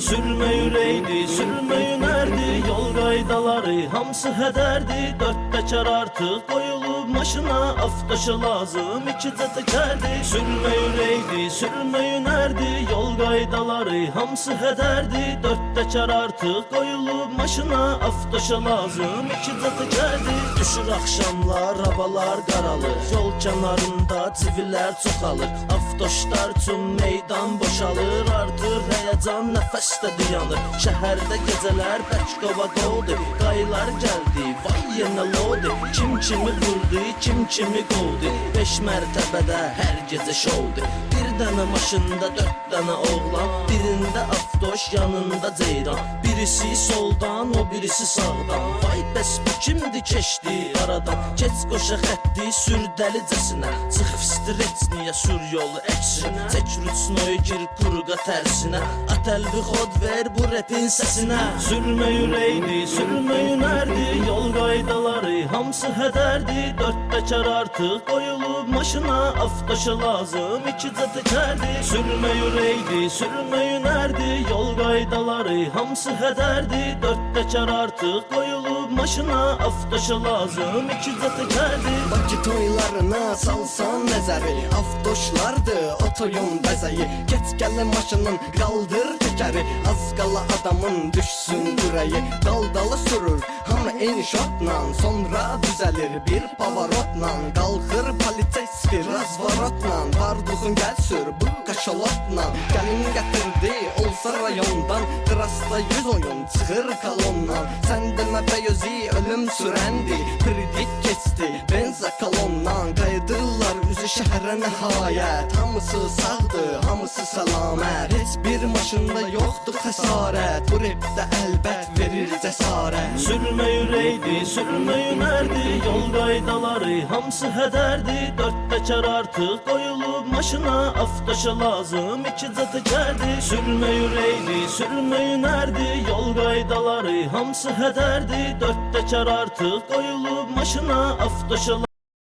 Sürme yüreğdi, sürme yünerdi, yol qaydaları hamısı hədərdi. Dörtte çar artıq qoyulub maşına, aftaşı lazım ikicə təkərdi. Sürme yüreğdi, sürme yünerdi, yol qaydaları hamısı hədərdi. Dörtte çar artıq qoyulub maşına, aftaşı lazım ikicə təkərdi. Düşür axşamlar, havalar qaralır, yol kənarında civilər çoxalır. Aftoşlar üçün meydan boşalır, artır həyəcan, nəfəs də dayanır. Şəhərdə gecələr bək qovaqovdur, qaylar gəldi, vay yenə lodi. Kim kimi vurdu, kim kimi qovdu, 5 mərtəbədə hər gecə şovdur. Bir dənə maşında 4 dənə oğlan, birində aftoş, yanında ceyran. Birisi soldan, o birisi sağdan, vay bəs bu kimdi keçdi aradan. Keç qoşa xətti, sür dəlicəsinə, çıx streçniyə, sür yolu əksinə. Çək ruçnoyu, gir qurqa tərsinə, ətəlvi xod ver bu repin səsinə. Sürmə yüreğdi, sürmə yünerdi, yol qaydaları hamısı hədərdi. Dörtte çar artıq qoyulub maşına, aftaşı lazım ikicə təkərdi. Sürmə yüreğdi, sürmə yünerdi, yol qaydaları hamısı hədərdi. Dörtte çar artıq qoyulub maşına, aftaşı lazım ikicə təkərdi. Bakı toylarına salsan nəzəri, aftoşlardı otoyun bəzəyi. Geç gəlin maşının, qaldır təkəri, az qala adamın düşsün ürəyi. Daldalı sürür, hamı eyni şotla, sonra düzəlir bir pavarotla. Qalxır politeyski razvarotla, varduğun gəl sür bu kaşalotla. Gəlin gətirdi, olsa rayondan, qırasda 100 oyun çıxır kalondan. Sən demə bəyözi ölüm sürəndi, pridik keçdi benza kalondan. Qayıdırlar üzü şəhərə nəhayət, hamısı sağdır, hamısı səlamət. Heç bir maşında yoxdur xəsarət, bu repdə əlbət verir cəsarət. Sürmə yüreğdi, sürmə yünerdi, yol qaydaları hamısı hədərdi. Dörtte çar artıq qoyulub maşına, aftaşı lazım ikicə təkərdi. Sürmə yüreğdi, sürmə yünerdi, yol qaydaları hamısı hədərdi. Dörtte çar artıq qoyulub maşına, aftaşı